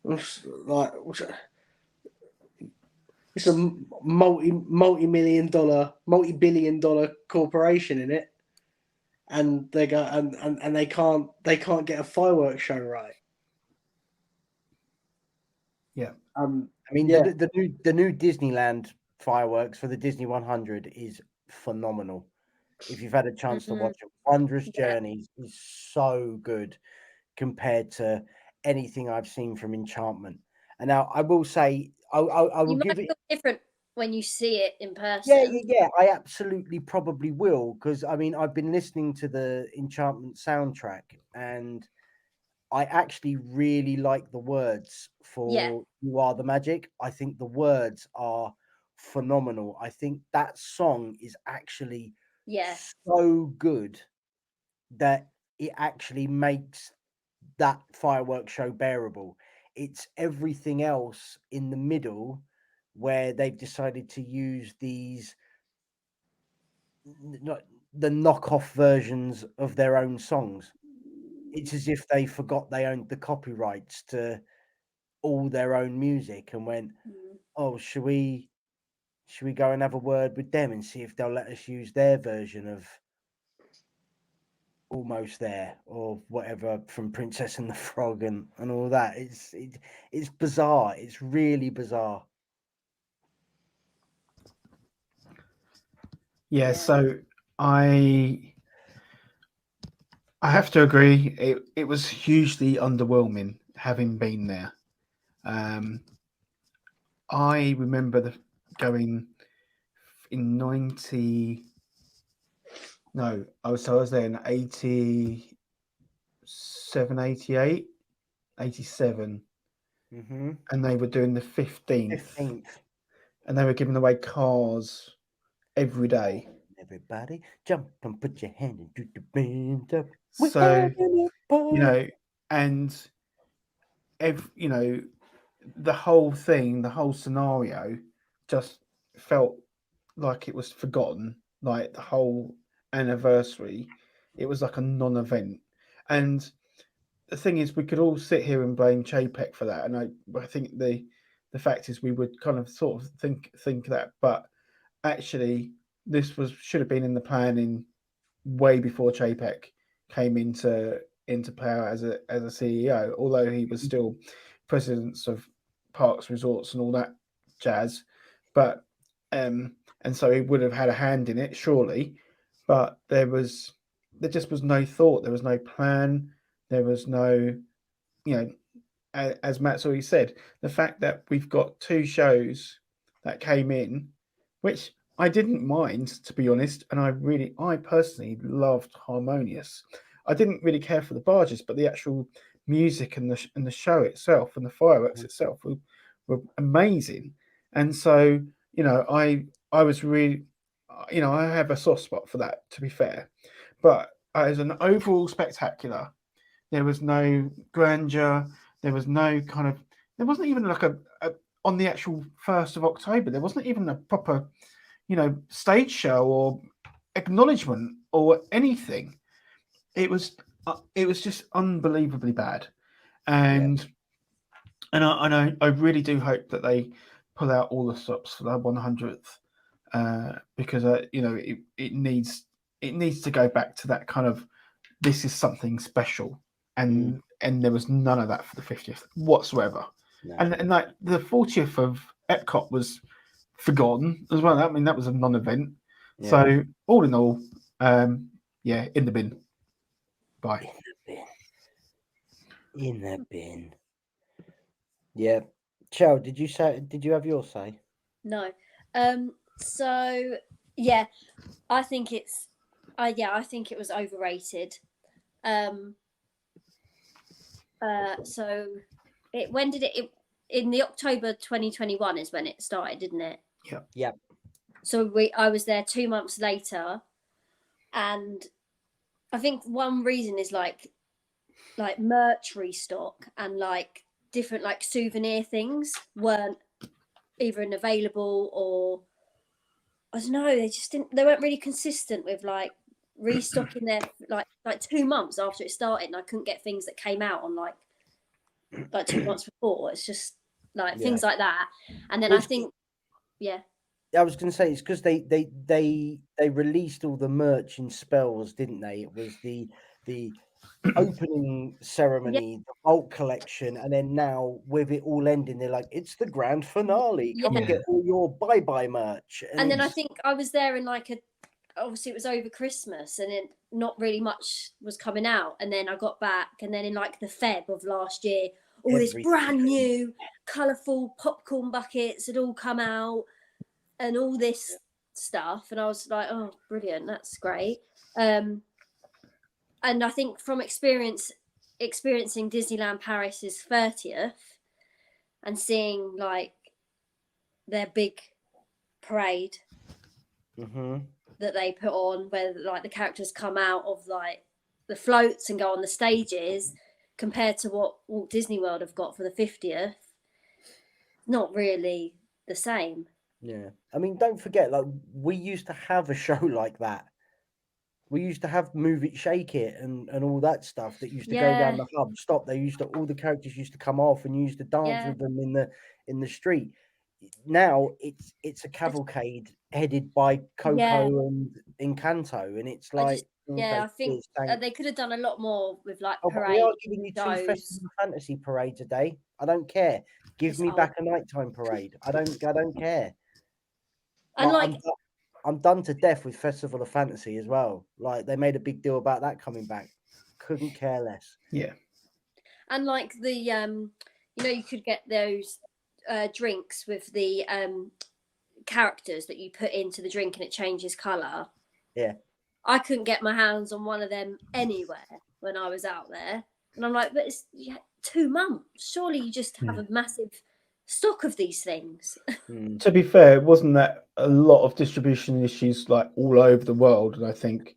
Like, it's a multi-billion dollar corporation in it, and they go and they can't get a fireworks show right. Yeah. I mean, yeah. the new Disneyland fireworks for the Disney 100 is phenomenal. If you've had a chance to watch it, Wondrous Journeys is so good compared to anything I've seen from Enchantment. And now I will say, I will You might give it. feel different when you see it in Yeah, person. yeah, I absolutely probably will, because I mean I've been listening to the Enchantment soundtrack, and I actually really like the words Yeah. for "You Are the Magic." I think the words are phenomenal. I think that song is actually Yeah. so good that it actually makes that fireworks show bearable. It's everything else in the middle where they've decided to use these not the knockoff versions of their own songs. It's as if they forgot they owned the copyrights to all their own music and went, Mm. "Oh, should we go and have a word with them and see if they'll let us use their version of Almost There or whatever from Princess and the Frog and all that?" It's bizarre. It's really bizarre. Yeah, Yeah. so I have to agree. It was hugely underwhelming having been there. I remember going in 90. No, I was there in 87, 88, 87, Mm-hmm. and they were doing the 15th, 15th. and they were giving away cars every day. Everybody jump and put your hand into the band up. We're So, having a party. and the whole thing, the whole scenario just felt like it was forgotten. Like the whole anniversary, it was like a non-event. And the thing is, we could all sit here and blame Chapek for that, and I think the fact is we would kind of sort of think that, but actually, this should have been in the planning way before Chapek came into power as a CEO, although he was still president of Parks, Resorts, and all that jazz. But and so he would have had a hand in it, surely. But there just was no thought. There was no plan. There was no, you know, as Matt's already said, the fact that we've got two shows that came in, which I didn't mind, to be honest, and I personally loved Harmonious. I didn't really care for the barges, but the actual music and the show itself and the fireworks itself were amazing. And so, I was really, I have a soft spot for that, to be fair. But as an overall spectacular, there was no grandeur. There was no kind of. There wasn't even like a on the actual 1st of October. There wasn't even a proper, stage show or acknowledgement or anything. It was just unbelievably bad, and I really do hope that they pull out all the stops for the 100th, because it needs to go back to that kind of, this is something special, and there was none of that for the 50th whatsoever. No. And like the 40th of Epcot was forgotten as well. I mean, that was a non-event. Yeah. So all in all, in the bin. Bye. In the bin. Yeah. Cheryl, did you have your say? No. So yeah, I think it's I think it was overrated. So when did it in the October 2021 is when it started, didn't it? Yeah. Yeah. So I was there 2 months later, and I think one reason is like merch restock and like different like souvenir things weren't either available, or I don't know, they weren't really consistent with like restocking their like 2 months after it started, and I couldn't get things that came out on like 2 months before. It's just like things like that. And then I think I was going to say it's because they released all the merch in spells, didn't they? It was the opening ceremony, the bulk collection, and then now with it all ending, they're like, it's the grand finale. Come and get all your bye merch. And then I think I was there in like obviously it was over Christmas, and then not really much was coming out. And then I got back, and then in like the Feb of last year, all this Everything. brand new, colourful popcorn buckets had all come out and all this stuff. And I was like, oh, brilliant, that's great. And I think from experiencing Disneyland Paris's 30th and seeing like their big parade that they put on, where like the characters come out of like the floats and go on the stages, compared to what Walt Disney World have got for the 50th, not really the same. Yeah, I mean, don't forget, like, we used to have a show like that. We used to have Move It, Shake It, and all that stuff that used to go down the hub. Stop. They used to, all the characters used to come off, and you used to dance with them in the street. Now it's a cavalcade headed by Coco and Encanto, and it's like, I think they could have done a lot more with like parade. We are giving you 2 Festival Fantasy parades a day. I don't care. Give me back a nighttime parade. I don't care. And like, I'm done to death with Festival of Fantasy as well. Like, they made a big deal about that coming back. Couldn't care less. Yeah. And like the you could get those drinks with the characters that you put into the drink and it changes colour. Yeah. I couldn't get my hands on one of them anywhere when I was out there. And I'm like, but it's 2 months. Surely you just have a massive stock of these things. To be fair, wasn't that a lot of distribution issues like all over the world? And I think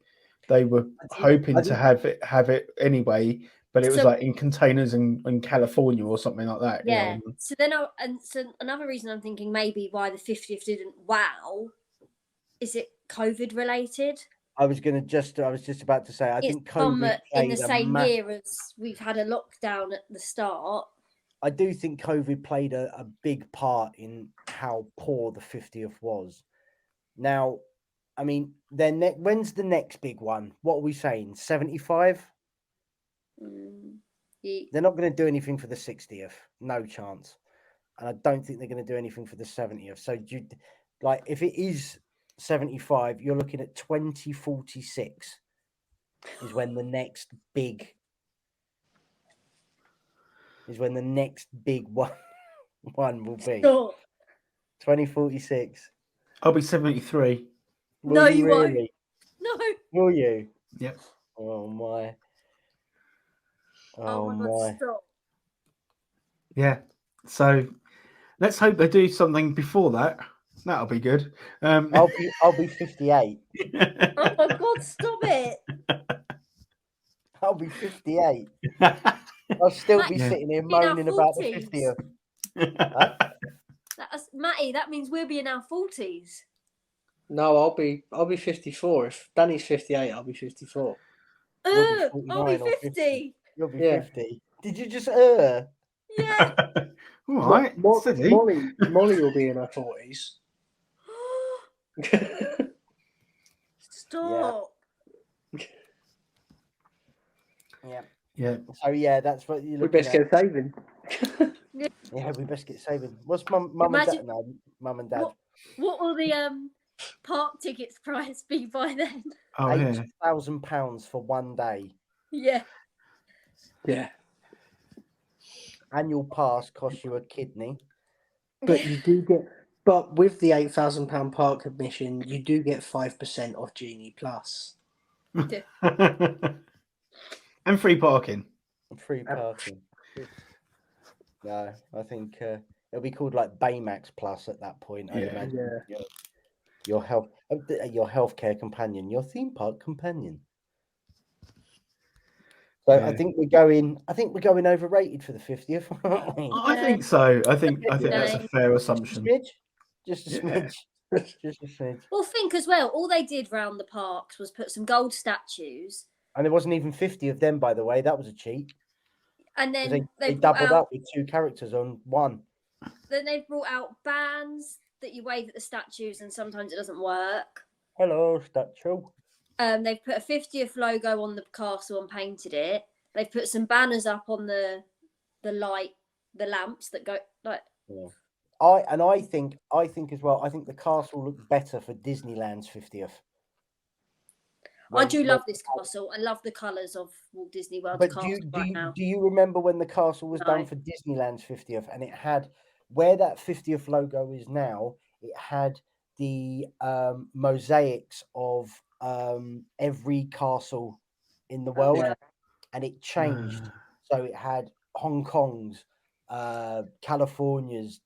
they were hoping to have it anyway, but it was like in containers in California or something like that. Yeah. You know? So then, so another reason I'm thinking maybe why the 50th didn't wow, is it COVID related? I was just about to say, I think COVID in the same year as we've had a lockdown at the start. I do think COVID played a big part in how poor the 50th was. Now, I mean, when's the next big one? What are we saying? 75? They're not going to do anything for the 60th. No chance. And I don't think they're going to do anything for the 70th. So, like, if it is 75, you're looking at 2046 is when the next big one will be. Stop. 2046. I'll be 73. No, you won't. No. Will you? Yep. Oh my. Oh my God, stop. Yeah. So let's hope they do something before that. That'll be good. I'll be 58. Oh my God, stop it. I'll be 58. I'll still be sitting here moaning about the 50th. Matty, that means we'll be in our 40s. No, I'll be 54. If Danny's 58, I'll be 54. I'll be 50. You'll be 50. Did you just Yeah. All right. Molly will be in her 40s. Stop. Yeah. Yeah. So that's what you. We best get saving. Yeah, we best get saving. What's mum and dad? No, mum and dad. What will the park tickets price be by then? Oh, £8,000 for one day. Yeah. Yeah. Annual pass costs you a kidney. But you do get. But with the £8,000 park admission, you do get 5% off Genie Plus. And free parking. Free parking. No, I think it'll be called like Baymax Plus at that point. I imagine. Yeah. Your healthcare companion, your theme park companion. So I think we're going overrated for the 50th. I think so. I think that's a fair assumption. Just a smidge. Just a smidge. Well, think as well. All they did round the parks was put some gold statues. And there wasn't even 50 of them, by the way. That was a cheat. And then they doubled up with 2 characters on one. Then they've brought out bands that you wave at the statues, and sometimes it doesn't work. Hello, statue. They've put a 50th logo on the castle and painted it. They've put some banners up on the lamps that go like. Yeah. I think as well. I think the castle looked better for Disneyland's 50th. I do love this castle. I love the colours of Walt Disney World's But castle now. do you remember when the castle was done for Disneyland's 50th, and it had where that 50th logo is now? It had the mosaics of every castle in the world, and it changed. So it had Hong Kong's, California's,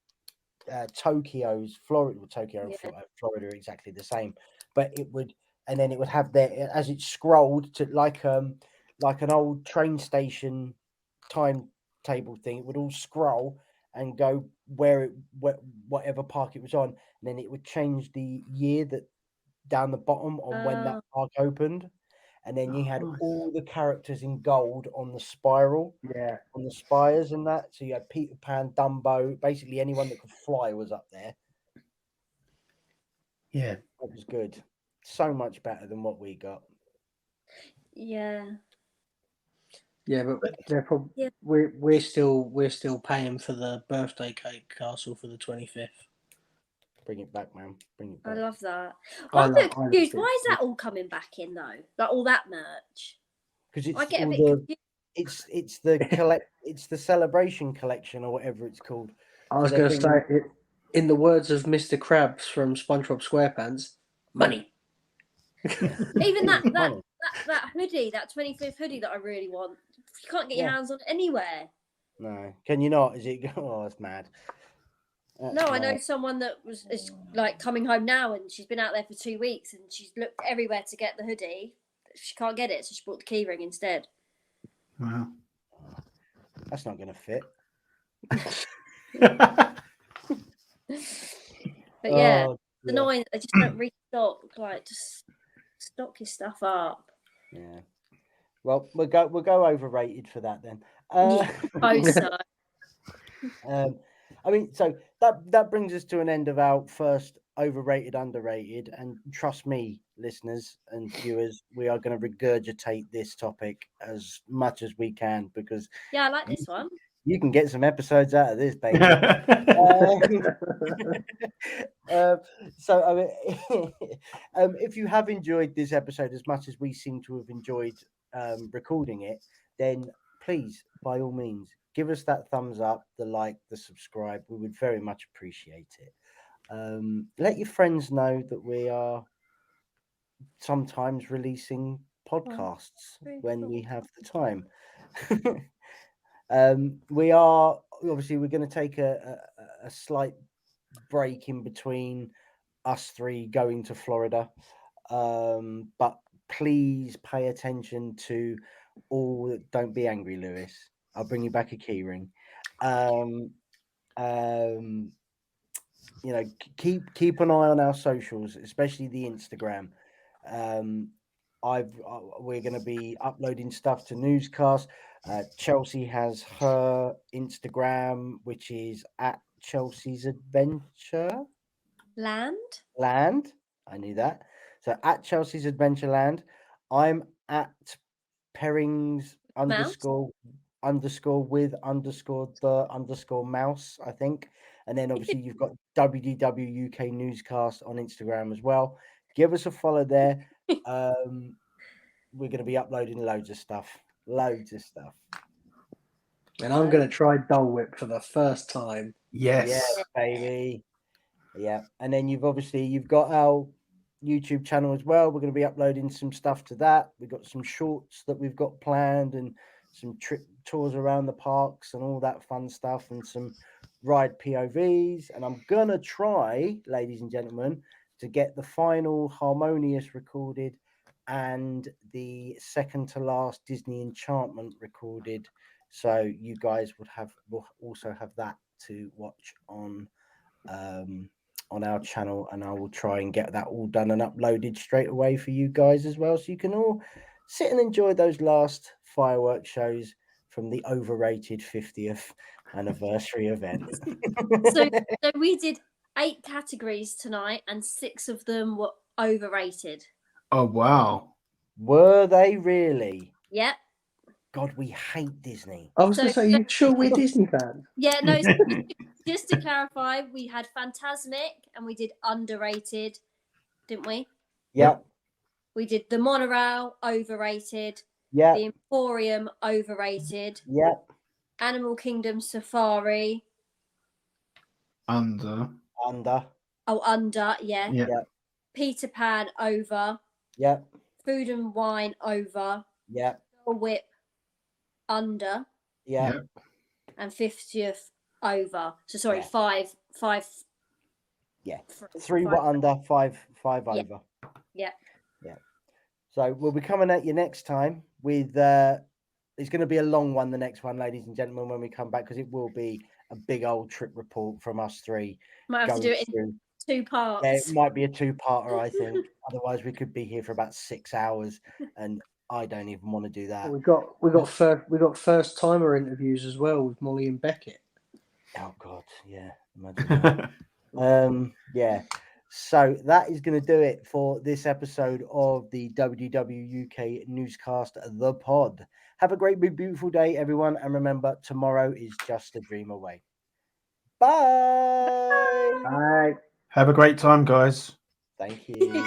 Tokyo's, Florida. Well, Tokyo and Florida are exactly the same, but it would, and then it would have there as it scrolled to like an old train station timetable thing. It would all scroll and go whatever park it was on, and then it would change the year that down the bottom on when that park opened, and then you had all the characters in gold on the spiral, on the spires and that. So you had Peter Pan, Dumbo, basically anyone that could fly was up there. Yeah, that was good. So much better than what we got. Yeah. Yeah, but they're probably we're still paying for the birthday cake castle for the 25th. Bring it back, man. Bring it back. I love that. I'm a bit confused. Why is that all coming back in though? Like all that merch? Because it's I get a bit confused. It's the celebration collection or whatever it's called. I was going to say it in the words of Mr. Krabs from SpongeBob SquarePants, money. Even that hoodie, that 25th hoodie that I really want, you can't get your hands on anywhere. No, can you not? Is it? Oh, it's mad. No, I know someone that is like coming home now, and she's been out there for 2 weeks, and she's looked everywhere to get the hoodie. She can't get it, so she bought the keyring instead. Wow, that's not going to fit. But yeah, it's annoying. They just don't restock. Like, just stock your stuff up. Yeah. Well, we'll go overrated for that then. I mean, so that brings us to an end of our first overrated, underrated, and trust me, listeners and viewers, we are going to regurgitate this topic as much as we can because I like this one. You can get some episodes out of this, baby. So, I mean, if you have enjoyed this episode as much as we seem to have enjoyed recording it, then please, by all means, give us that thumbs up, the like, the subscribe. We would very much appreciate it. Let your friends know that we are sometimes releasing podcasts when we have the time. We're going to take a slight break in between us three going to Florida. But please pay attention to all. Don't be angry, Lewis. I'll bring you back a keyring. Keep an eye on our socials, especially the Instagram. We're going to be uploading stuff to Newscast. Chelsea has her Instagram, which is at Chelsea's Adventure Land. I knew that. So at Chelsea's Adventure Land. I'm at Perrings _with_the_mouse, I think. And then obviously you've got WDW UK Newscast on Instagram as well. Give us a follow there. We're going to be uploading loads of stuff. And I'm going to try Dole Whip for the first time. Yes, baby. Yeah. And then you've got our YouTube channel as well. We're going to be uploading some stuff to that. We've got some shorts that we've got planned and some tours around the parks and all that fun stuff and some ride POVs. And I'm going to try, ladies and gentlemen, to get the final Harmonious recorded and the second to last Disney Enchantment recorded. So you guys will also have that to watch on our channel, and I will try and get that all done and uploaded straight away for you guys as well, so you can all sit and enjoy those last fireworks shows from the overrated 50th anniversary event. So we did 8 categories tonight, and 6 of them were overrated. Oh wow! Were they really? Yep. God, we hate Disney. I was going to say, you sure we're Disney fans? Yeah, no. Just to clarify, we had Fantasmic and we did underrated, didn't we? Yep. We did the monorail, overrated. Yeah. The Emporium, overrated. Yeah. Animal Kingdom Safari. Under. Oh, under, yeah. Yeah. Yeah. Peter Pan, over. Yeah. Food and Wine, over. Yeah. Girl Whip, under. Yeah. And 50th, over. So sorry, Yeah. five. Yeah. 3 were under, 5 over. Yeah. Yeah. So we'll be coming at you next time with it's going to be a long one, the next one, ladies and gentlemen, when we come back, because it will be a big old trip report from us three. Might have to do it in 2 parts. Yeah, it might be a 2-parter, I think. Otherwise, we could be here for about 6 hours, and I don't even want to do that. We got first timer interviews as well with Molly and Beckett. Oh God, yeah, imagine that. Yeah. So that is going to do it for this episode of the WDW UK Newscast, The Pod. Have a great, big, beautiful day, everyone. And remember, tomorrow is just a dream away. Bye. Bye. Have a great time, guys. Thank you.